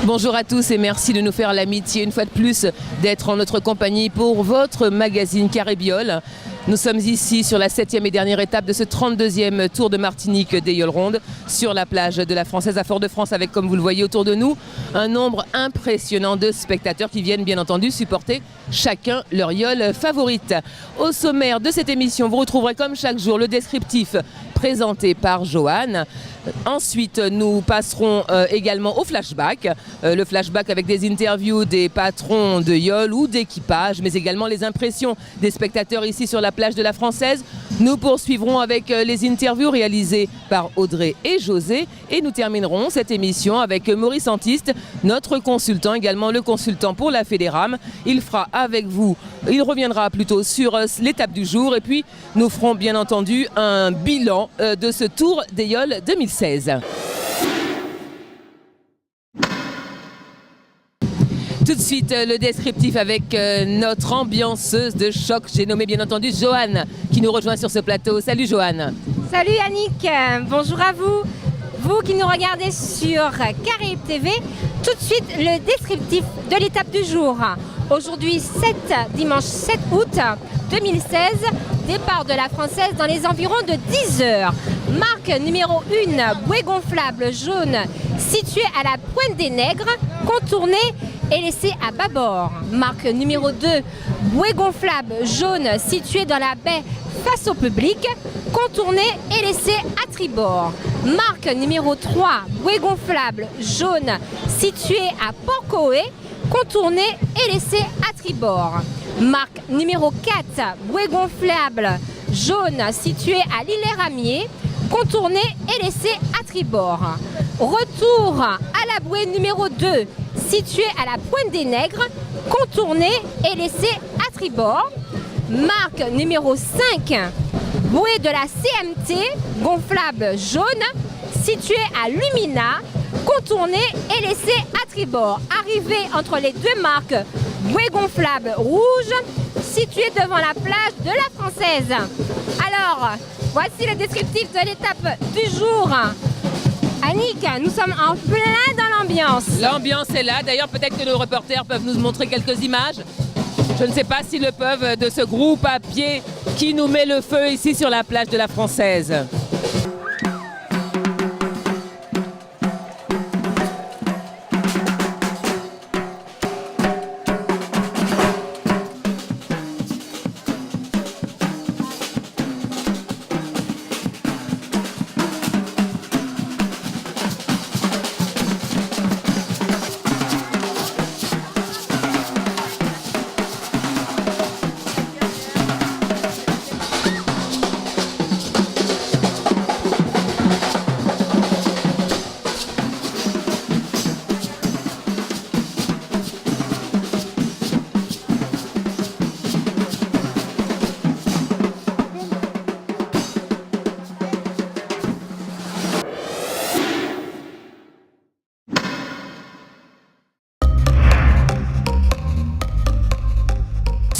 Bonjour à tous et merci de nous faire l'amitié une fois de plus d'être en notre compagnie pour votre magazine Carré-Biole. Nous sommes ici sur la 7e et dernière étape de ce 32e Tour de Martinique des Yoles Rondes sur la plage de la Française à Fort-de-France avec, comme vous le voyez autour de nous, un nombre impressionnant de spectateurs qui viennent bien entendu supporter chacun leur yole favorite. Au sommaire de cette émission, vous retrouverez comme chaque jour le descriptif présenté par Johan. Ensuite, nous passerons également au flashback. Le flashback avec des interviews des patrons de yole ou d'équipage, mais également les impressions des spectateurs ici sur la plage de la Française. Nous poursuivrons avec les interviews réalisées par Audrey et José. Et nous terminerons cette émission avec Maurice Antiste, notre consultant, également le consultant pour la Fédéram. Il fera avec vous, il reviendra plutôt sur l'étape du jour. Et puis, nous ferons bien entendu un bilan de ce Tour des Yoles 2016. Tout de suite, le descriptif avec notre ambianceuse de choc. J'ai nommé bien entendu Johan qui nous rejoint sur ce plateau. Salut Johan. Salut Yannick, bonjour à vous. Vous qui nous regardez sur Caraïbes TV, tout de suite le descriptif de l'étape du jour. Aujourd'hui, dimanche 7 août 2016, départ de la Française dans les environs de 10 heures. Marque numéro 1, bouée gonflable jaune située à la Pointe des Nègres, contournée et laissée à bâbord. Marque numéro 2, bouée gonflable jaune située dans la baie face au public, contournée et laissée à tribord. Marque numéro 3, bouée gonflable jaune située à Port-Coé, contournée et laissée à tribord. Marque numéro 4, bouée gonflable jaune située à l'île-Ramier, contournée et laissée à tribord. Retour à la bouée numéro 2, située à la Pointe des Nègres, contournée et laissée à tribord. Marque numéro 5, bouée de la CMT, gonflable jaune, située à Lumina, contournée et laissée à tribord. Arrivée entre les deux marques, bouée gonflable rouge, située devant la plage de la Française. Alors, voici le descriptif de l'étape du jour. Annick, nous sommes en plein dans l'ambiance. L'ambiance est là. D'ailleurs, peut-être que nos reporters peuvent nous montrer quelques images. Je ne sais pas s'ils le peuvent, de ce groupe à pied qui nous met le feu ici sur la plage de la Française.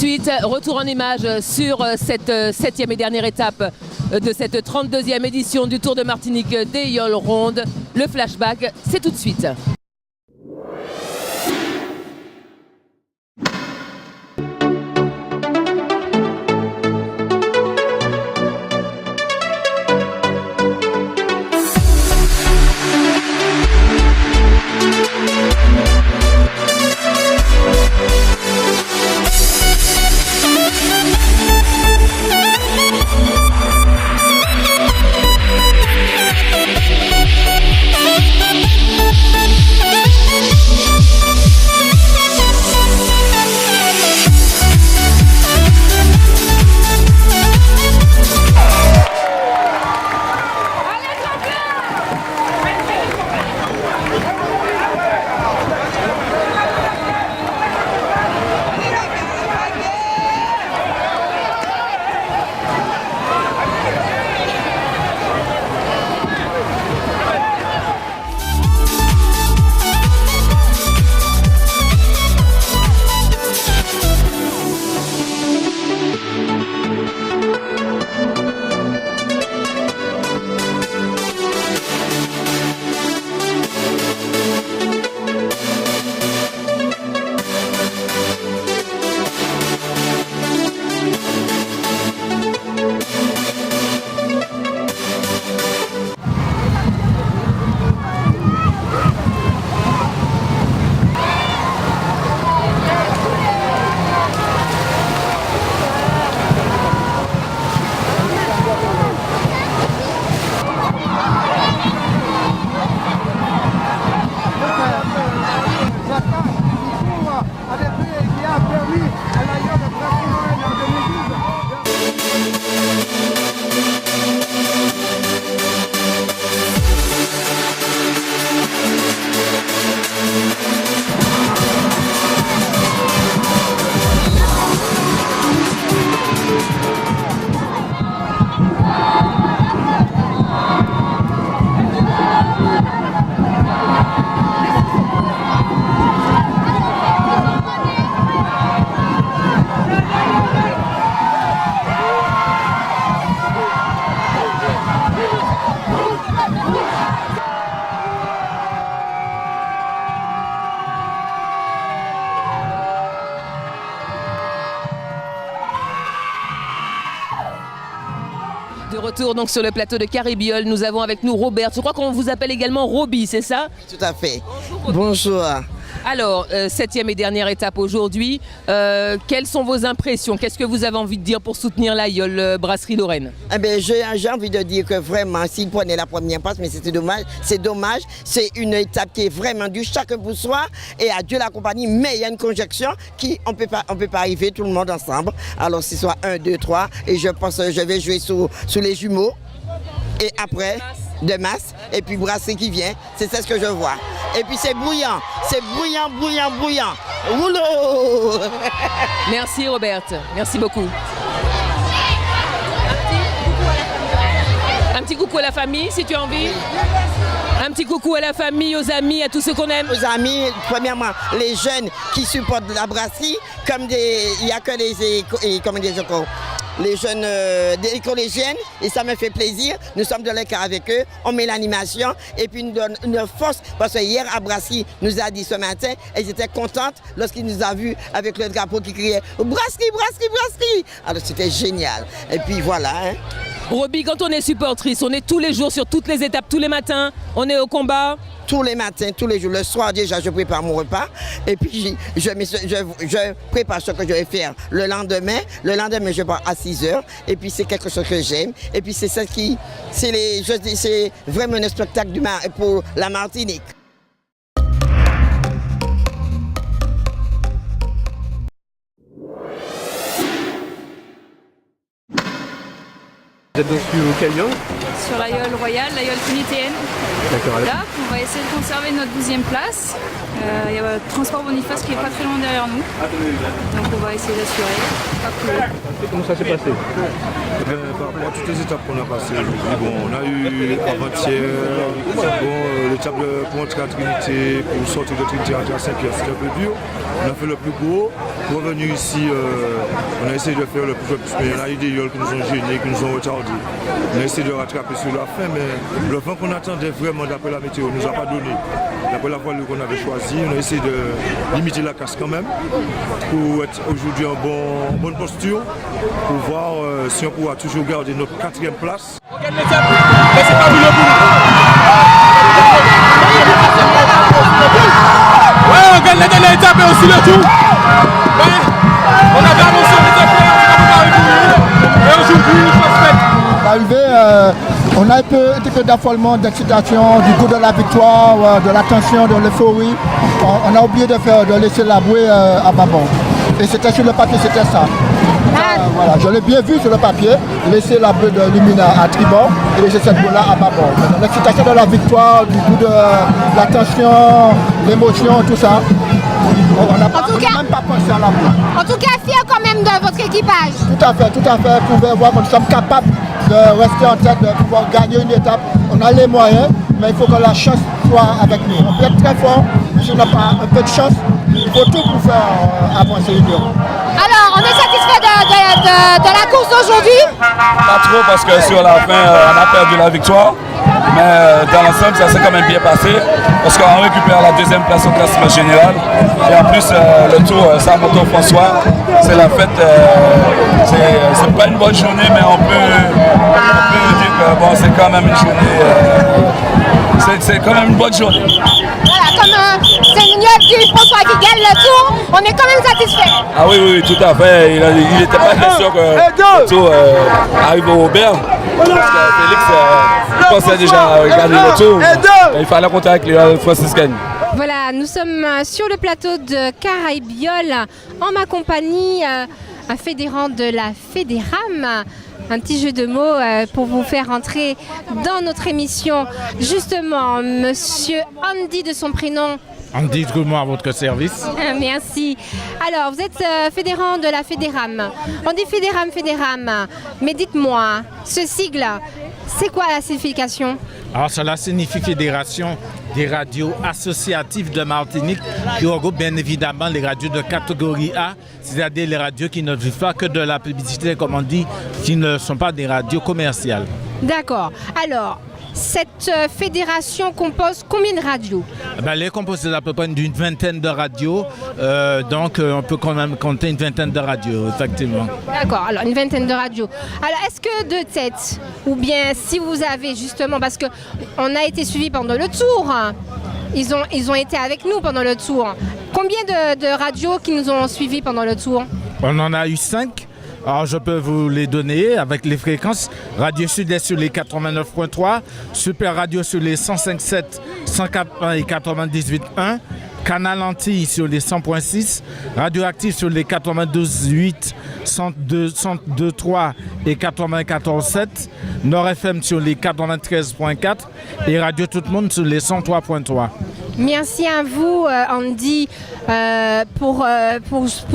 Ensuite, retour en image sur cette 7e et dernière étape de cette 32e édition du Tour de Martinique des Yoles Rondes. Le flashback, c'est tout de suite. De retour donc sur le plateau de Caribiol, nous avons avec nous Robert. Je crois qu'on vous appelle également Roby, c'est ça? Tout à fait. Bonjour. Alors, 7e et dernière étape aujourd'hui. Quelles sont vos impressions? Qu'est-ce que vous avez envie de dire pour soutenir l'Aïol Brasserie Lorraine? Eh bien, j'ai envie de dire que vraiment, s'il prenait la première place, mais c'était dommage, c'est dommage. C'est une étape qui est vraiment dure, chacun pour soi, et à Dieu la compagnie. Mais il y a une conjonction qui, on peut pas arriver tout le monde ensemble. Alors, ce soit 1, 2, 3, et je pense que je vais jouer sous les jumeaux. Et après, de masse, et puis brasserie qui vient, c'est ça ce que je vois. Et puis c'est bouillant, bouillant. Rouleau. Merci Robert, merci beaucoup. Un petit coucou à la famille si tu as envie. Un petit coucou à la famille, aux amis, à tous ceux qu'on aime. Aux amis, premièrement, les jeunes qui supportent la brasserie, il n'y a que les jeunes des collégiennes, et ça me fait plaisir. Nous sommes dans le cas avec eux, on met l'animation et puis nous donne une force parce que hier à Brasserie nous a dit ce matin, elles étaient contentes lorsqu'ils nous a vus avec le drapeau qui criait Brasserie, Brasserie, Brasserie. Alors c'était génial. Et puis voilà. Hein. Roby, quand on est supportrice, on est tous les jours sur toutes les étapes, tous les matins, on est au combat. Tous les matins, tous les jours, le soir déjà, je prépare mon repas et puis je prépare ce que je vais faire le lendemain. Le lendemain, je pars à 6 h et puis c'est quelque chose que j'aime. Et puis c'est ça c'est vraiment un spectacle pour la Martinique. Vous êtes donc au Canyon? Sur l'Aïol Royal, l'Aïol Trinité. D'accord. Là, on va essayer de conserver notre 12e place. Il y a le transport Boniface qui est pas très loin derrière nous. Donc on va essayer d'assurer. Pas plus haut. Comment ça s'est passé? Par rapport à toutes les étapes qu'on a passées, on a eu avant-hier l'étape pour entrer à Trinité, pour sortir de Trinité à Saint-Pierre, c'était un peu dur. On a fait le plus gros. Pour revenir ici, on a essayé de faire le plus possible. Il y en a eu des yoles qui nous ont gênés, qui nous ont retardés. On a essayé de rattraper sur la fin, mais le vent qu'on attendait vraiment d'après la météo ne nous a pas donné. D'après la voilure qu'on avait choisie, on a essayé de limiter la casse quand même pour être aujourd'hui en bonne posture, pour voir si on pourra toujours garder notre 4e place. On gagne l'étape, mais c'est pas boulot pour nous. Ouais, on gagne la dernière étape et aussi le tour. Mais on avait annoncé l'étape et on n'a pas répondu. Et aujourd'hui, il faut se mettre. Arrivé, on a un petit peu d'affolement, d'excitation, du goût de la victoire, de la tension, de l'euphorie. On a oublié de laisser la bouée à Babon. Et c'était sur le papier, c'était ça. Voilà, je l'ai bien vu sur le papier, laisser la bouée de Lumina à tribord et laisser cette bouée-là à Babon. L'excitation de la victoire, du goût de la tension, l'émotion, tout ça. On n'a même pas pensé à la bouée. En tout cas, fier quand même de votre équipage. Tout à fait. Vous pouvez voir que nous sommes capables de rester en tête, de pouvoir gagner une étape. On a les moyens, mais il faut que la chance soit avec nous. On peut être très fort, mais si on n'a pas un peu de chance, il faut tout pour faire avancer l'Union. Alors, on est satisfait de la course d'aujourd'hui? Pas trop parce que sur la fin, on a perdu la victoire. Mais dans l'ensemble, ça s'est quand même bien passé parce qu'on récupère la 2e place au classement général. Et en plus, le tour Saint-Monton-François, c'est la fête. C'est pas une bonne journée, mais on peut dire que bon, c'est quand même une journée. C'est quand même une bonne journée. Voilà, comme c'est Niol du François qui gagne le tour, on est quand même satisfait. Ah oui, tout à fait. Il n'était pas question que le tour arrive au Robert. Parce que Félix pensait déjà gagner le tour. Il fallait compter avec les franciscaines. Voilà, nous sommes sur le plateau de Caribiol en ma compagnie, un fédérant de la Fédéram. Un petit jeu de mots pour vous faire entrer dans notre émission. Justement, monsieur Andy de son prénom. Andy Drummond à votre service. Merci. Alors, vous êtes fédérant de la Fédéram. On dit Fédéram. Mais dites-moi, ce sigle, c'est quoi la signification? Alors, cela signifie Fédération des radios associatives de Martinique qui regroupe bien évidemment les radios de catégorie A, c'est-à-dire les radios qui ne vivent pas que de la publicité, comme on dit, qui ne sont pas des radios commerciales. D'accord. Alors, Cette fédération compose combien de radios? Elle est composée d'à peu près d'une vingtaine de radios, donc on peut quand même compter une vingtaine de radios, effectivement. D'accord, alors une vingtaine de radios. Alors est-ce que de tête, ou bien si vous avez justement, parce qu'on a été suivis pendant le tour, hein, ils ont été avec nous pendant le tour. Combien de radios qui nous ont suivis pendant le tour? On en a eu 5. Alors je peux vous les donner avec les fréquences. Radio Sud-Est sur les 89.3, Super Radio sur les 105.7, 104.1 et 98.1, Canal Antilles sur les 100.6, Radioactive sur les 92.8, 102.3 et 94.7, Nord FM sur les 93.4 et Radio Tout le Monde sur les 103.3. Merci à vous, Andy, pour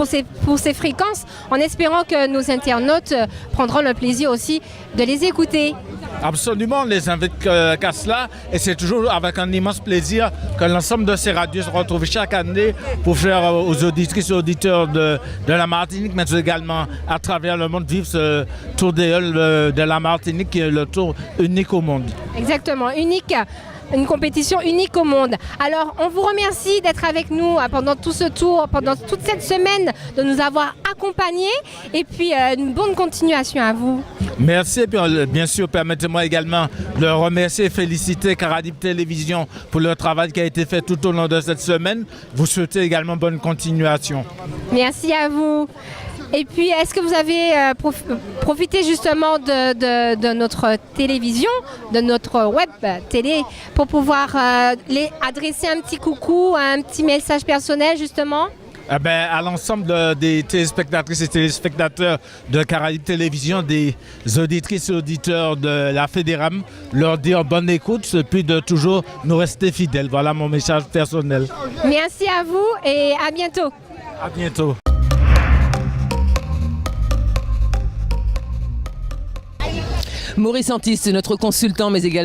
ces fréquences, en espérant que nos internautes prendront le plaisir aussi de les écouter. Absolument, on les invite qu'à cela et c'est toujours avec un immense plaisir que l'ensemble de ces radios se retrouvent chaque année pour faire aux auditrices et auditeurs de la Martinique, mais également à travers le monde vivre ce tour des halles de la Martinique qui est le tour unique au monde. Exactement, unique. Une compétition unique au monde. Alors, on vous remercie d'être avec nous pendant tout ce tour, pendant toute cette semaine, de nous avoir accompagnés. Et puis, une bonne continuation à vous. Merci. Et puis, bien sûr, permettez-moi également de remercier et féliciter Caraïbes Télévision pour le travail qui a été fait tout au long de cette semaine. Vous souhaitez également bonne continuation. Merci à vous. Et puis, est-ce que vous avez profité justement de notre télévision, de notre web télé, pour pouvoir les adresser un petit coucou, un petit message personnel justement? À l'ensemble des téléspectatrices et téléspectateurs de Caraïbes Télévision, des auditrices et auditeurs de la Fédéram, leur dire bonne écoute, puis de toujours nous rester fidèles. Voilà mon message personnel. Merci à vous et à bientôt. À bientôt. Maurice Antiste, notre consultant, mais également